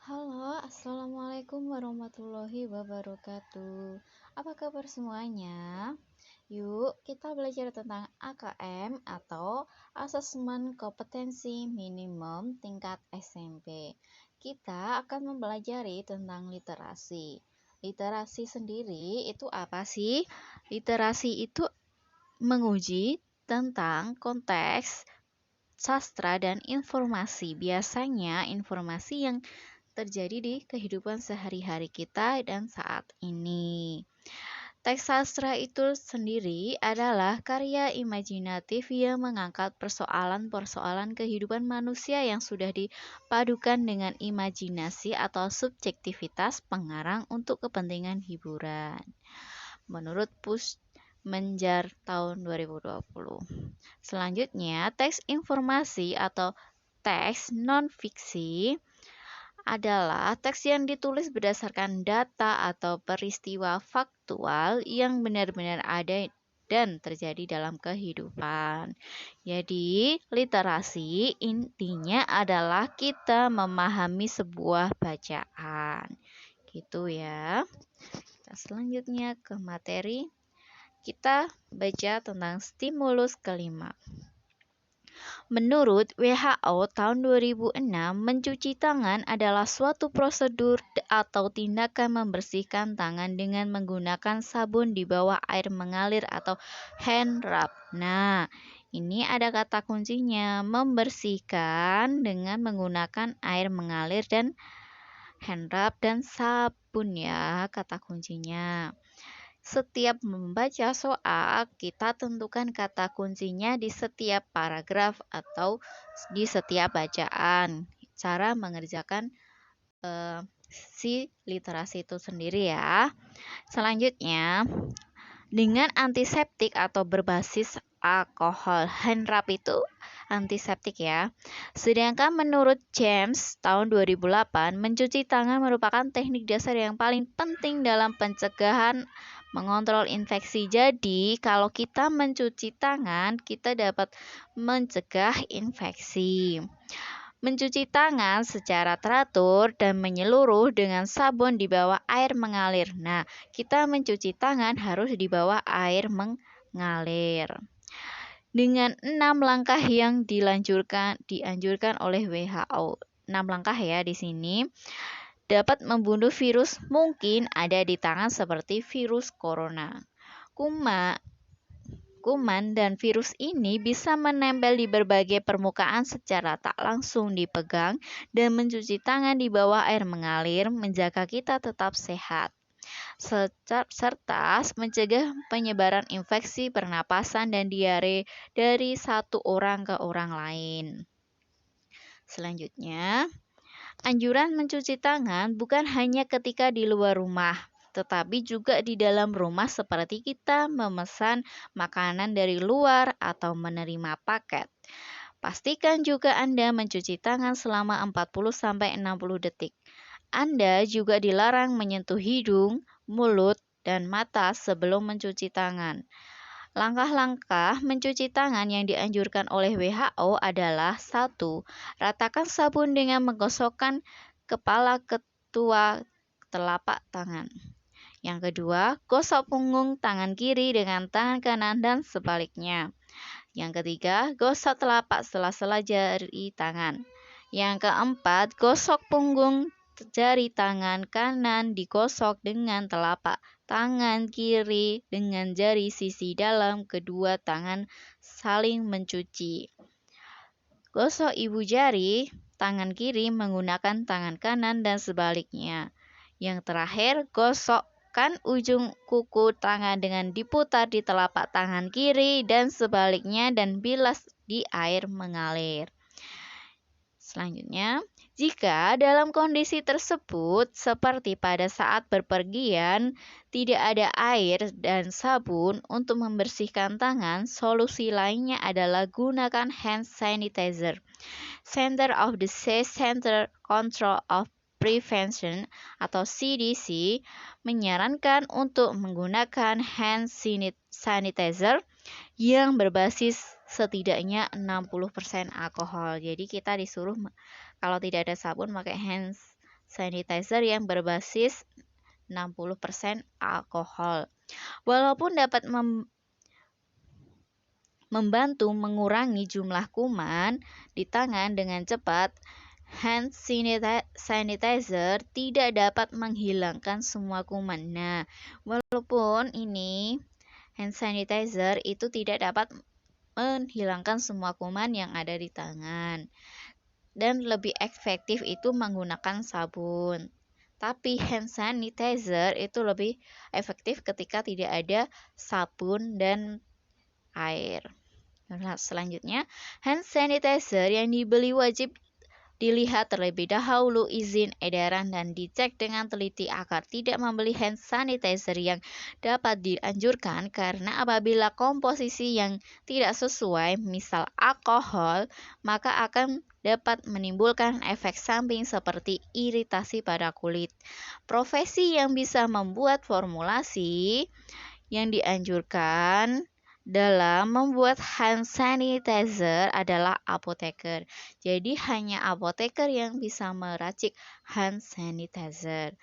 Halo, assalamualaikum warahmatullahi wabarakatuh. Apa kabar semuanya? Yuk, kita belajar tentang AKM atau Asesmen Kompetensi Minimum Tingkat SMP. Kita akan mempelajari tentang literasi. Literasi sendiri itu apa sih? Literasi itu menguji tentang konteks sastra dan informasi. Biasanya informasi yang terjadi di kehidupan sehari-hari kita dan saat ini. Teks sastra itu sendiri adalah karya imajinatif yang mengangkat persoalan-persoalan kehidupan manusia yang sudah dipadukan dengan imajinasi atau subjektivitas pengarang untuk kepentingan hiburan. Menurut Menjar tahun 2020. Selanjutnya, teks informasi atau teks non-fiksi adalah teks yang ditulis berdasarkan data atau peristiwa faktual yang benar-benar ada dan terjadi dalam kehidupan. Jadi, literasi intinya adalah kita memahami sebuah bacaan. Gitu ya. Kita selanjutnya ke materi. Kita baca tentang stimulus kelima. Menurut WHO tahun 2006, mencuci tangan adalah suatu prosedur atau tindakan membersihkan tangan dengan menggunakan sabun di bawah air mengalir atau hand rub. Nah, ini ada kata kuncinya, membersihkan dengan menggunakan air mengalir dan hand rub dan sabun ya, kata kuncinya. Setiap membaca soal, kita tentukan kata kuncinya di setiap paragraf atau di setiap bacaan. Cara mengerjakan si literasi itu sendiri ya. Selanjutnya, dengan antiseptik atau berbasis alkohol, hand rub itu antiseptik ya. Sedangkan menurut James tahun 2008, mencuci tangan merupakan teknik dasar yang paling penting dalam pencegahan mengontrol infeksi. Jadi, kalau kita mencuci tangan, kita dapat mencegah infeksi. Mencuci tangan secara teratur dan menyeluruh dengan sabun di bawah air mengalir. Nah, kita mencuci tangan harus di bawah air mengalir. Dengan 6 langkah yang dianjurkan oleh WHO. 6 langkah ya di sini. Dapat membunuh virus mungkin ada di tangan seperti virus corona. Kuman dan virus ini bisa menempel di berbagai permukaan secara tak langsung dipegang dan mencuci tangan di bawah air mengalir menjaga kita tetap sehat. Serta mencegah penyebaran infeksi pernapasan dan diare dari satu orang ke orang lain. Selanjutnya, anjuran mencuci tangan bukan hanya ketika di luar rumah, tetapi juga di dalam rumah seperti kita memesan makanan dari luar atau menerima paket. Pastikan juga Anda mencuci tangan selama 40-60 detik. Anda juga dilarang menyentuh hidung, mulut, dan mata sebelum mencuci tangan. Langkah-langkah mencuci tangan yang dianjurkan oleh WHO adalah 1. Ratakan sabun dengan menggosokkan kepala ketua telapak tangan. Yang kedua, gosok punggung tangan kiri dengan tangan kanan dan sebaliknya. Yang ketiga, gosok telapak sela-sela jari tangan. Yang keempat, gosok punggung jari tangan kanan digosok dengan telapak tangan kiri dengan jari sisi dalam kedua tangan saling mencuci. Gosok ibu jari tangan kiri menggunakan tangan kanan dan sebaliknya. Yang terakhir, gosokkan ujung kuku tangan dengan diputar di telapak tangan kiri dan sebaliknya dan bilas di air mengalir. Selanjutnya, jika dalam kondisi tersebut, seperti pada saat berpergian, tidak ada air dan sabun untuk membersihkan tangan, solusi lainnya adalah gunakan hand sanitizer. Center of Disease Center Control of Prevention atau CDC menyarankan untuk menggunakan hand sanitizer yang berbasis setidaknya 60% alkohol. Jadi kita disuruh kalau tidak ada sabun pakai hand sanitizer yang berbasis 60% alkohol. Walaupun dapat membantu mengurangi jumlah kuman di tangan dengan cepat, hand sanitizer tidak dapat menghilangkan semua kuman. Nah, walaupun ini hand sanitizer itu tidak dapat menghilangkan semua kuman yang ada di tangan. Dan lebih efektif itu menggunakan sabun. Tapi hand sanitizer itu lebih efektif ketika tidak ada sabun dan air. Nah, selanjutnya, hand sanitizer yang dibeli wajib dilihat terlebih dahulu izin edaran dan dicek dengan teliti agar tidak membeli hand sanitizer yang dapat dianjurkan karena apabila komposisi yang tidak sesuai, misal alkohol, maka akan dapat menimbulkan efek samping seperti iritasi pada kulit. Profesi yang bisa membuat formulasi yang dianjurkan dalam membuat hand sanitizer adalah apoteker. Jadi hanya apoteker yang bisa meracik hand sanitizer.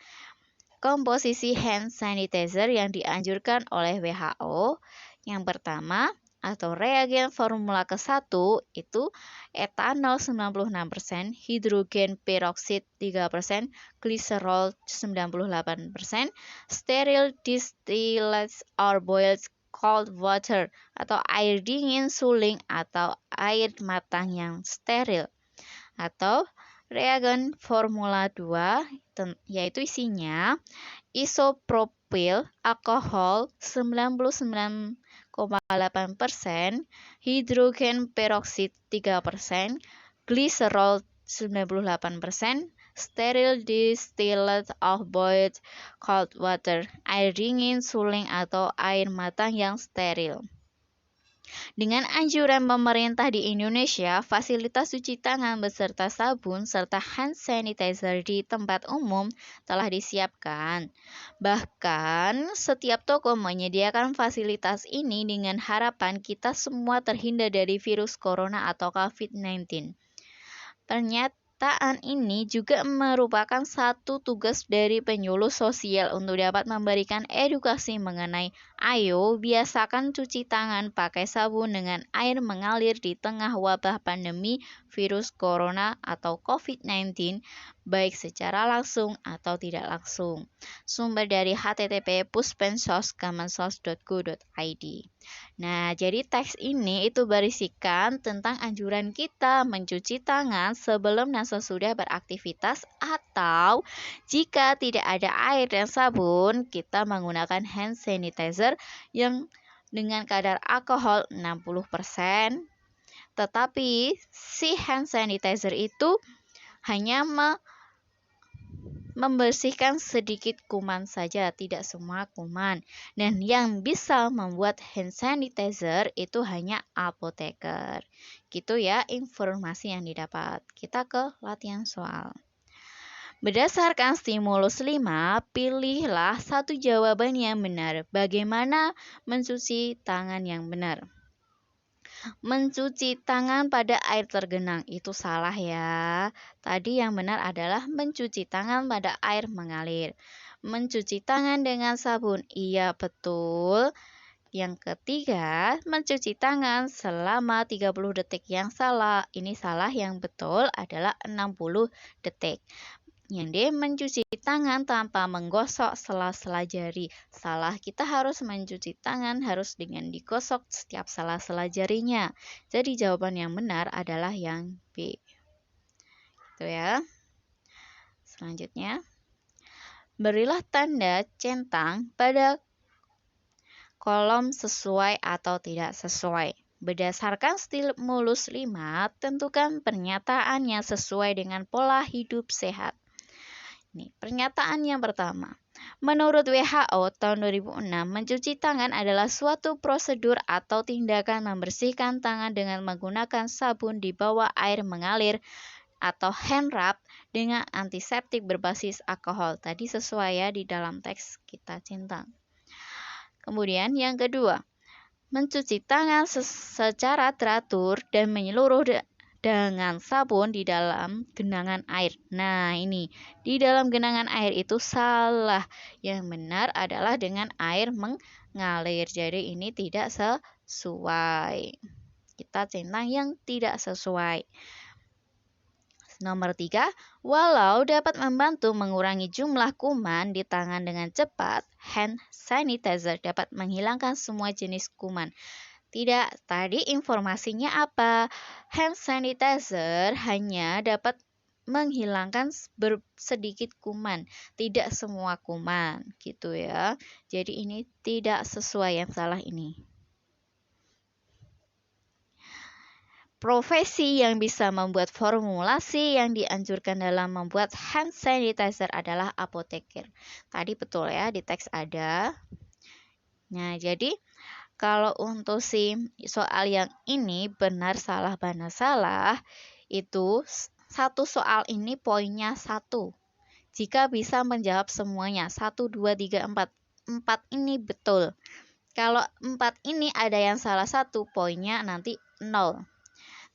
Komposisi hand sanitizer yang dianjurkan oleh WHO yang pertama atau reagen formula ke-1 itu etanol 96%, hidrogen peroksida 3%, gliserol 98%, sterile distillates or boiled cold water atau air dingin suling atau air matang yang steril, atau reagen formula 2 yaitu isinya isopropil alkohol 99,8%, hidrogen peroksida 3%, gliserol 98%, sterile distillate of boiled cold water, air dingin suling atau air matang yang steril. Dengan anjuran pemerintah di Indonesia, fasilitas cuci tangan beserta sabun serta hand sanitizer di tempat umum telah disiapkan. Bahkan, setiap toko menyediakan fasilitas ini dengan harapan kita semua terhindar dari virus corona atau COVID-19. Pernyataan ini juga merupakan satu tugas dari penyuluh sosial untuk dapat memberikan edukasi mengenai ayo biasakan cuci tangan pakai sabun dengan air mengalir di tengah wabah pandemi virus corona atau COVID-19 baik secara langsung atau tidak langsung. Sumber dari http://puspensos.kemensos.go.id. Nah, jadi teks ini itu berisikan tentang anjuran kita mencuci tangan sebelum dan sesudah beraktivitas atau jika tidak ada air dan sabun, kita menggunakan hand sanitizer yang dengan kadar alkohol 60%. Tetapi si hand sanitizer itu hanya membersihkan sedikit kuman saja, tidak semua kuman. Dan yang bisa membuat hand sanitizer itu hanya apoteker. Gitu ya informasi yang didapat. Kita ke latihan soal. Berdasarkan stimulus 5, pilihlah satu jawaban yang benar. Bagaimana mencuci tangan yang benar? Mencuci tangan pada air tergenang itu salah ya. Tadi yang benar adalah mencuci tangan pada air mengalir. Mencuci tangan dengan sabun, iya betul. Yang ketiga, mencuci tangan selama 30 detik yang salah. Ini salah, yang betul adalah 60 detik. Yang D, mencuci tangan tanpa menggosok sela-sela jari. Salah, kita harus mencuci tangan harus dengan digosok setiap sela-sela jarinya. Jadi jawaban yang benar adalah yang B. Itu ya. Selanjutnya, berilah tanda centang pada kolom sesuai atau tidak sesuai. Berdasarkan stimulus 5, tentukan pernyataan yang sesuai dengan pola hidup sehat. Nih, pernyataan yang pertama. Menurut WHO tahun 2006, mencuci tangan adalah suatu prosedur atau tindakan membersihkan tangan dengan menggunakan sabun di bawah air mengalir atau hand rub dengan antiseptik berbasis alkohol. Tadi sesuai ya di dalam teks kita centang. Kemudian yang kedua, mencuci tangan secara teratur dan menyeluruh dengan sabun di dalam genangan air. Nah, ini di dalam genangan air itu salah. Yang benar adalah dengan air mengalir. Jadi ini tidak sesuai. Kita centang yang tidak sesuai. Nomor 3, walau dapat membantu mengurangi jumlah kuman di tangan dengan cepat, hand sanitizer dapat menghilangkan semua jenis kuman. Tidak, tadi informasinya apa? Hand sanitizer hanya dapat menghilangkan sedikit kuman, tidak semua kuman, gitu ya. Jadi ini tidak sesuai, yang salah ini. Profesi yang bisa membuat formulasi yang dianjurkan dalam membuat hand sanitizer adalah apoteker. Tadi betul ya, di teks ada. Nah, jadi kalau untuk soal yang ini benar salah itu satu soal ini poinnya 1. Jika bisa menjawab semuanya 1, 2, 3, 4. 4 ini betul. Kalau 4 ini ada yang salah 1, poinnya nanti 0.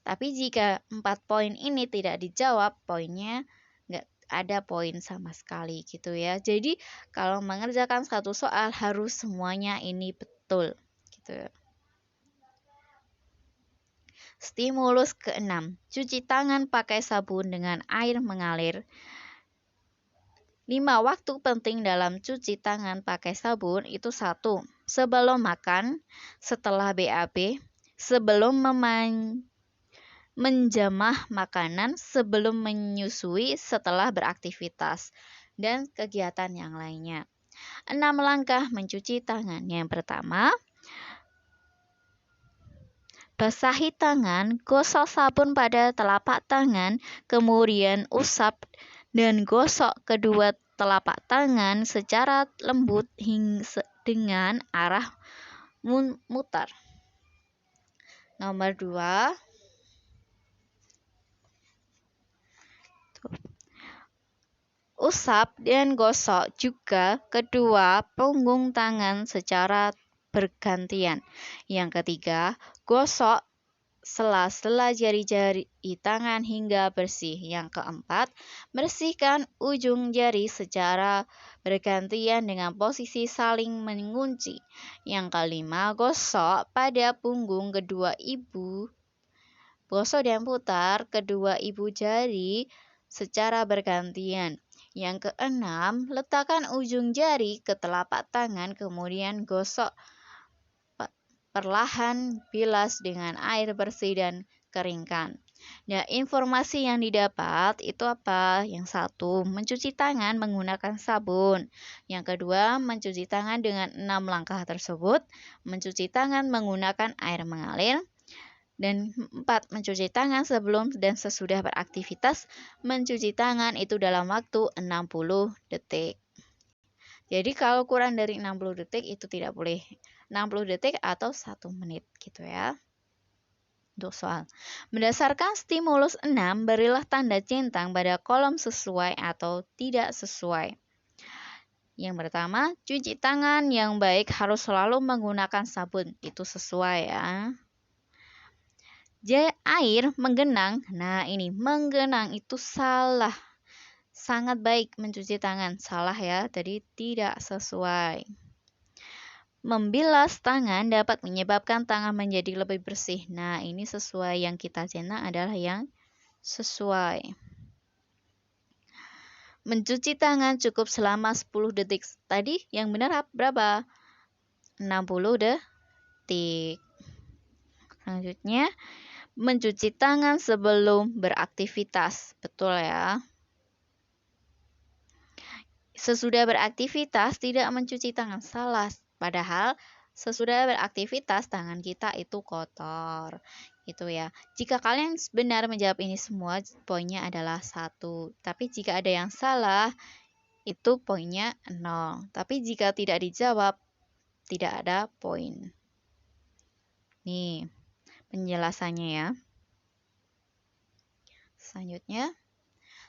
Tapi jika 4 poin ini tidak dijawab, poinnya nggak ada poin sama sekali gitu ya. Jadi kalau mengerjakan satu soal harus semuanya ini betul gitu ya. Stimulus ke-6, cuci tangan pakai sabun dengan air mengalir. 5 waktu penting dalam cuci tangan pakai sabun itu 1. Sebelum makan, setelah BAB, sebelum menjamah makanan, sebelum menyusui, setelah beraktivitas, dan kegiatan yang lainnya. 6 langkah mencuci tangan. Yang pertama, basahi tangan, gosok sabun pada telapak tangan, kemudian usap dan gosok kedua telapak tangan secara lembut dengan arah mutar. Nomor 2, usap dan gosok juga kedua punggung tangan secara bergantian. Yang ketiga, gosok sela-sela jari-jari tangan hingga bersih. Yang keempat, bersihkan ujung jari secara bergantian dengan posisi saling mengunci. Yang kelima, gosok pada punggung kedua ibu. Gosok dan putar kedua ibu jari secara bergantian. Yang keenam, letakkan ujung jari ke telapak tangan, kemudian gosok perlahan, bilas dengan air bersih dan keringkan. Nah, informasi yang didapat itu apa? Yang 1, mencuci tangan menggunakan sabun. Yang kedua, mencuci tangan dengan 6 langkah tersebut. Mencuci tangan menggunakan air mengalir. Dan 4, mencuci tangan sebelum dan sesudah beraktivitas. Mencuci tangan itu dalam waktu 60 detik. Jadi kalau kurang dari 60 detik itu tidak boleh. 60 detik atau 1 menit gitu ya. Untuk soal. Berdasarkan stimulus 6, berilah tanda centang pada kolom sesuai atau tidak sesuai. Yang pertama, cuci tangan yang baik harus selalu menggunakan sabun. Itu sesuai ya. Air menggenang, nah ini menggenang itu salah. Sangat baik mencuci tangan, salah ya, tadi tidak sesuai. Membilas tangan dapat menyebabkan tangan menjadi lebih bersih. Nah ini sesuai, yang kita centang adalah yang sesuai. Mencuci tangan cukup selama 10 detik. Tadi yang benar berapa? 60 detik. Selanjutnya, mencuci tangan sebelum beraktivitas. Betul ya. Sesudah beraktivitas tidak mencuci tangan, salah. Padahal sesudah beraktivitas tangan kita itu kotor. Gitu ya. Jika kalian benar menjawab ini semua, poinnya adalah 1. Tapi jika ada yang salah, itu poinnya 0. Tapi jika tidak dijawab, tidak ada poin. Nih, penjelasannya ya. Selanjutnya,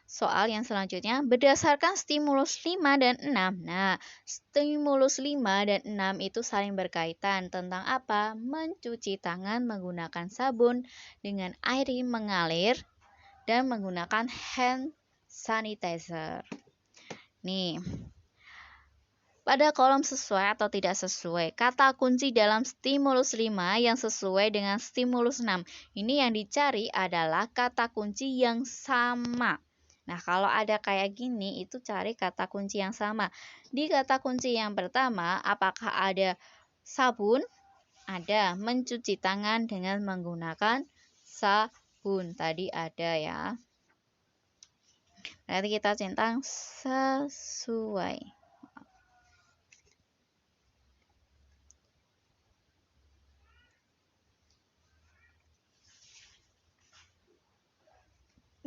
soal yang selanjutnya, berdasarkan stimulus 5 dan 6. Nah, stimulus 5 dan 6 itu saling berkaitan tentang apa? Mencuci tangan menggunakan sabun dengan air mengalir dan menggunakan hand sanitizer. Nih, pada kolom sesuai atau tidak sesuai, kata kunci dalam stimulus 5 yang sesuai dengan stimulus 6. Ini yang dicari adalah kata kunci yang sama. Nah, kalau ada kayak gini, itu cari kata kunci yang sama. Di kata kunci yang pertama, apakah ada sabun? Ada. Mencuci tangan dengan menggunakan sabun. Tadi ada ya. Berarti kita centang sesuai.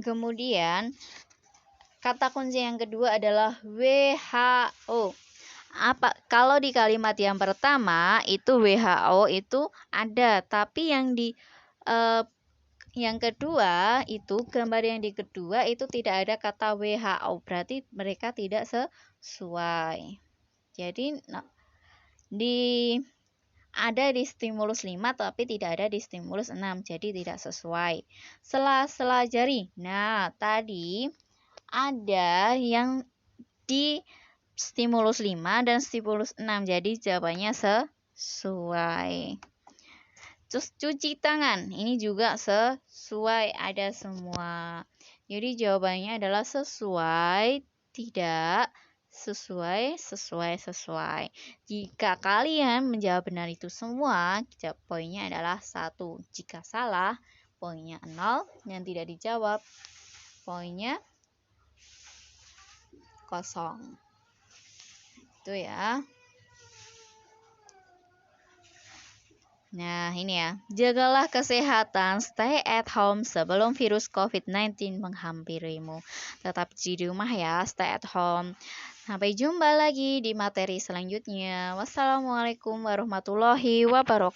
Kemudian, kata kunci yang kedua adalah WHO. Kalau di kalimat yang pertama itu WHO itu ada, tapi yang kedua itu gambar yang di kedua itu tidak ada kata WHO, berarti mereka tidak sesuai. Jadi ada di stimulus 5 tapi tidak ada di stimulus 6, jadi tidak sesuai. Sela-sela jari. Nah, tadi ada yang di stimulus 5 dan stimulus 6. Jadi jawabannya sesuai. Terus cuci tangan. Ini juga sesuai, ada semua. Jadi jawabannya adalah sesuai, tidak, sesuai, sesuai, sesuai. Jika kalian menjawab benar itu semua, poinnya adalah 1. Jika salah, poinnya 0. Yang tidak dijawab, poinnya 0. Itu ya. Nah, ini ya. Jagalah kesehatan, stay at home sebelum virus COVID-19 menghampirimu. Tetap di rumah ya, stay at home. Sampai jumpa lagi di materi selanjutnya. Wassalamualaikum warahmatullahi wabarakatuh.